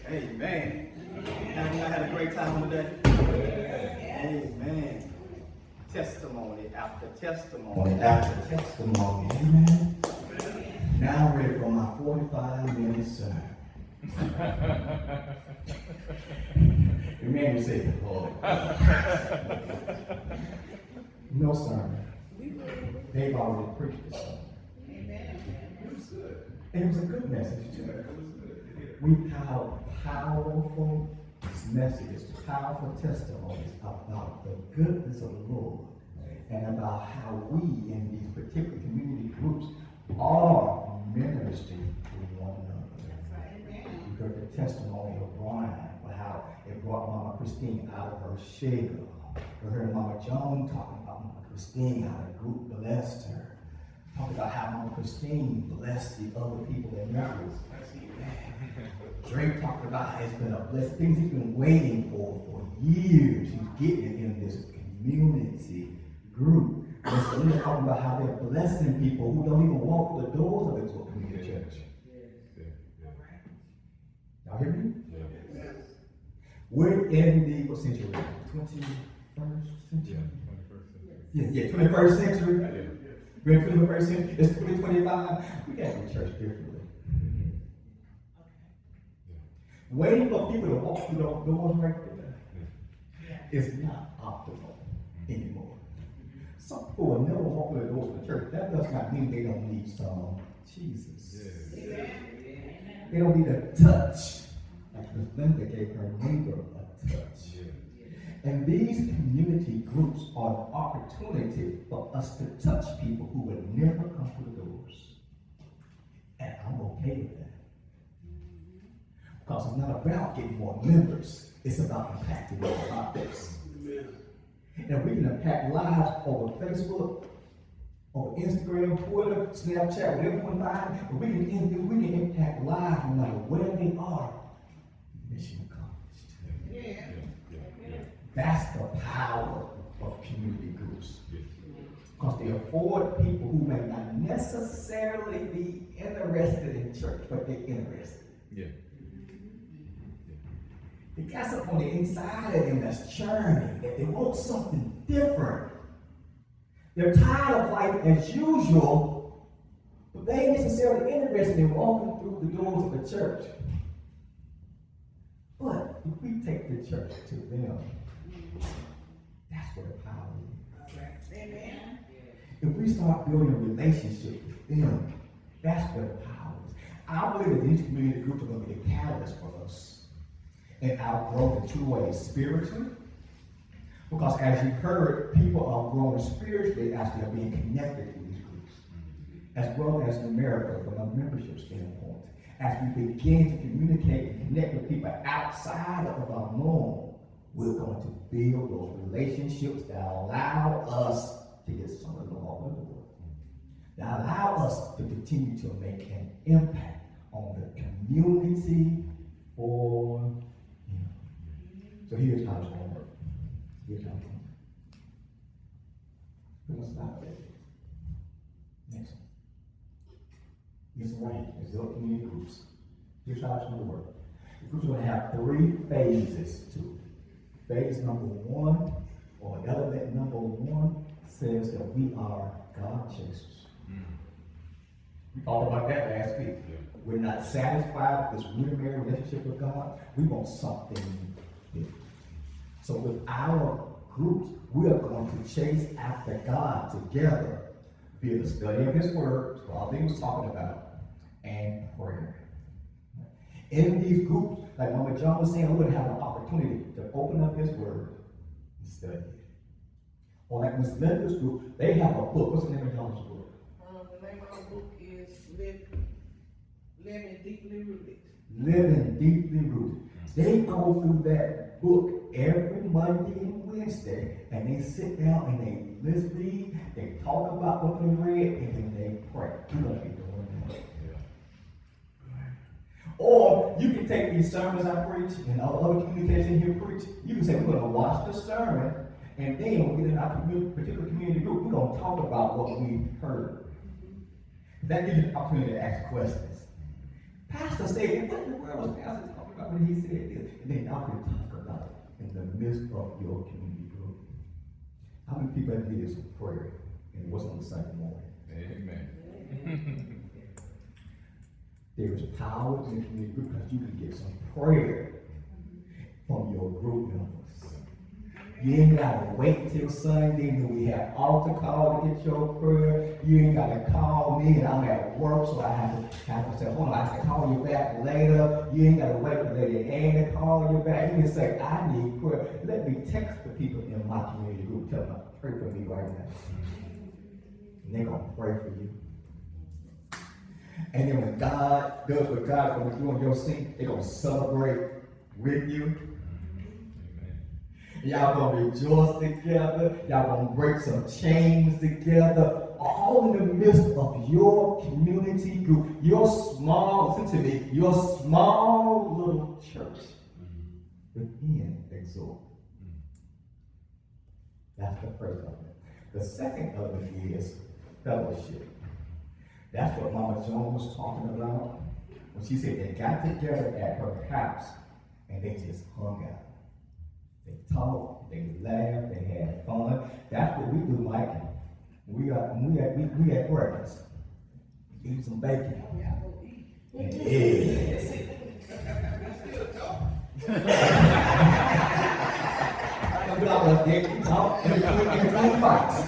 Amen. Have you had a great time today? Amen. Testimony after testimony after testimony. Amen. Now I'm ready for my 45-minute sermon. Amen. You say, Lord. No sermon. They've already preached the sermon. Amen. It was good. And it was a good message too. We've had powerful messages, powerful testimonies about the goodness of the Lord and about how we in these particular community groups are ministering to one another. You heard the testimony of Brian, how it brought Mama Christine out of her shell. You heard Mama Joan talking about Mama Christine, how the group blessed her. Talk about how Mama Christine blessed the other people in Memphis. Drake talked about how it's been a blessing, things he's been waiting for years. He's getting it in this community group. And so they're talking about how they're blessing people who don't even walk through the doors of Exhort Community Church. Y'all hear me? Yes. We're in the what century? 21st century? Yeah, 21st century. We're in the 21st century. It's 2025. We got to do church differently. Waiting for people to walk through those doors right there is not optimal anymore. Some people will never walk through the doors of the church. That does not mean they don't need some Jesus. Yes. They don't need a touch. Like Miss Linda gave her neighbor a touch. And these community groups are an opportunity for us to touch people who would never come through the doors. And I'm okay with that. Because it's not about getting more members. It's about impacting our lives. And we can impact lives over Facebook, over Instagram, Twitter, Snapchat, whatever you want to find. But we can impact lives no matter where they are. Mission accomplished. That's the power of community groups. Because they afford people who may not necessarily be interested in church, but they're interested. Yeah. They got something on the inside of them that's churning, that they want something different. They're tired of life as usual, but they ain't necessarily interested in walking through the doors of the church. But if we take the church to them, that's where the power is. Amen. If we start building a relationship with them, that's where the power is. I believe that these community groups are going to be the catalyst for us in our growth in two ways: spiritually, because as you heard, people are growing spiritually as they're being connected to these groups, as well as numerically from a membership standpoint. As we begin to communicate and connect with people outside of our norm, we're going to build those relationships that allow us to get some of them off the door, that allow us to continue to make an impact on the community for him. So here's how it's going to work. Here's how it's going to work. We're going to stop there. Next one. This is right. Exhort community groups. Here's how it's going to work. The groups are going to have 3 phases to it. Phase number 1, or element number 1, says that we are God chasers. We talked about that last week. We're not satisfied with this rudimentary relationship with God. We want something different. So with our groups, we are going to chase after God together via the study of His Word, what all was talking about, and prayer. In these groups, like Mama John was saying, we're going to have an opportunity to open up His Word and study it. Or like Miss Linda's group, they have a book. What's the name of John's book? The name of the book is Living Deeply Rooted. Living Deeply Rooted. They go through that book every Monday and Wednesday, and they sit down and they read, they talk about what they read, and then they pray. We're going to be doing that. Or you can take these sermons I preach and all other communication here preach. You can say, we're going to watch the sermon, and then when we get in our particular community group, we're going to talk about what we heard. That gives you an opportunity to ask questions. Pastor said, what in the world was Pastor talking about when he said this? And then y'all can talk about it in the midst of your community group. How many people have needed some prayer and it wasn't on the Sunday morning? Amen. There is power in the community group because you can get some prayer from your group members. You ain't gotta wait till Sunday when we have altar call to get your prayer. You ain't gotta call me and I'm at work, so I have to say, hold on, I have to call you back later. You ain't gotta wait for Lady Ann to call you back. You can say, I need prayer. Let me text the people in my community group, tell them, pray for me right now. And they're gonna pray for you. And then when God does what God's gonna do on your scene, they're gonna celebrate with you. Y'all gonna rejoice together. Y'all gonna break some chains together. All in the midst of your community group, your small, listen to me, your small little church within Exhort. That's the first element. The second element is fellowship. That's what Mama Joan was talking about when she said they got together at her house and they just hung out. They talked, they laughed, they had fun. That's what we do, Mike. We had breakfast. Eat some bacon. And eggs. And fights.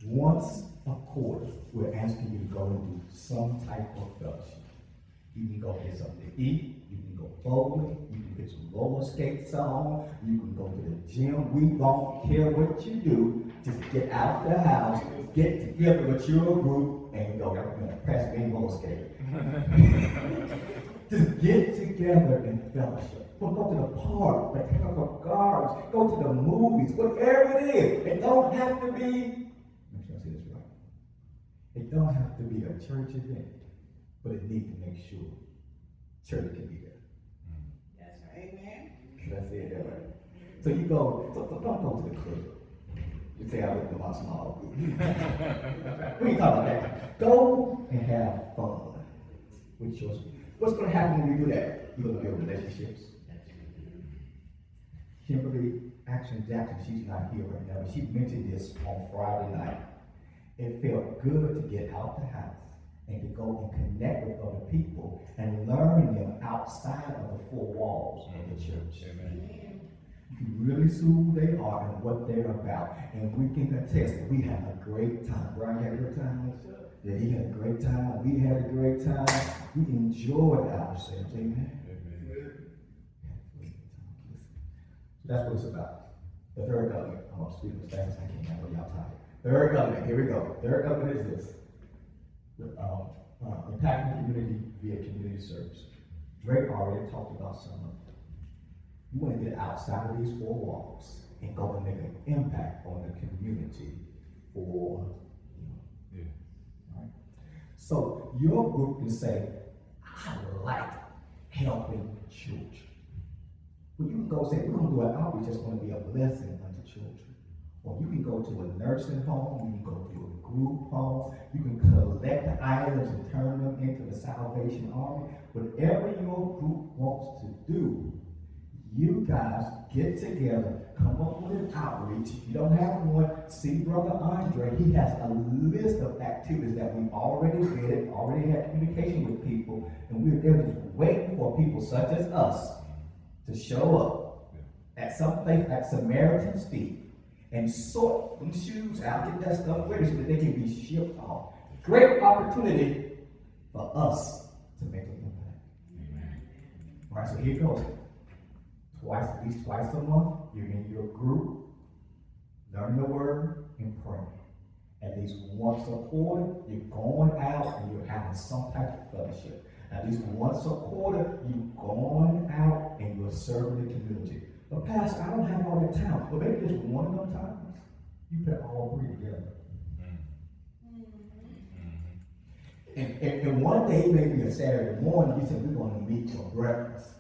Once a quarter, we're asking you to go and do some type of fellowship. You can go get something to eat, you can go bowling, you can get some roller skates on, you can go to the gym. We don't care what you do, just get out the house, get together with your group, and go, press game roller skate. Just get together and fellowship. Go to the park, botanical gardens, go to the movies, whatever it is. It don't have to be, make sure I say this right. It don't have to be a church event. But it needs to make sure church can be there. That's right. Amen. Should I say it that way? So you go, so don't go to the club. You say I look at my small group. We ain't talking about that. Go and have fun with yours. What's going to happen when you do that? You're going to build relationships. Kimberly Jackson, she's not here right now, but she mentioned this on Friday night. It felt good to get out the house and to go and connect with other people and learn them outside of the four walls of the church. Amen. You can really see who they are and what they're about. And we can attest that we had a great time. Brian had a good time? Yeah, he had a great time. We had a great time. We enjoyed ourselves. Amen. So that's what it's about. The third element. I'm going to speak as fast as I can. I know y'all tired. Third element. Here we go. Third element is this. Impacting community via community service. Drake already talked about some of it. You want to get outside of these four walls and go and make an impact on the community for you. Yeah. Right? So your group can say, I like helping children. Well, you can go say, we're going to do an outreach that's going to be a blessing unto children. Or you can go to a nursing home, you can go to a group home, you can collect the items and turn them into the Salvation Army. Whatever your group wants to do, you guys get together, come up with an outreach. If you don't have one, see Brother Andre. He has a list of activities that we already did, already had communication with people, and we're there just waiting for people such as us to show up at some place at Samaritan's feet and sort them shoes out, get that stuff ready so that they can be shipped off. Great opportunity for us to make an impact. Amen. All right, so here goes. At least twice a month, you're in your group, learning the word and praying. At least once a quarter, you're going out and you're having some type of fellowship. At least once a quarter, you're going out and you're serving the community. But Pastor, I don't have all the time. Well, maybe just one of them times, you put all three together. And one day, maybe a Saturday morning, you said, we're going to meet for breakfast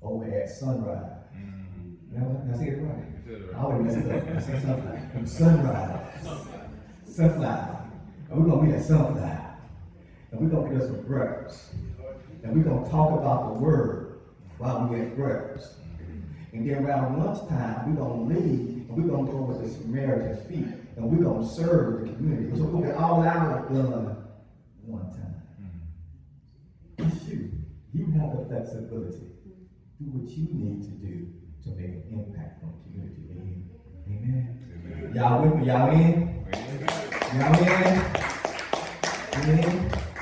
over at Sunrise. Now, I say it right. I always mess it up. I say something like Sunrise. Sunflower. And we're gonna meet at Sunflower. And we're gonna get us some breakfast. And we're gonna talk about the word while we get breakfast. And then around lunchtime, we're gonna leave and we're gonna go over to Samaritan's feet. And we're gonna serve the community. So we'll get all hours done one time. It's you. You have the flexibility. Do what you need to do to make an impact on the community. Amen. Amen. Y'all with me? Y'all in? Y'all in?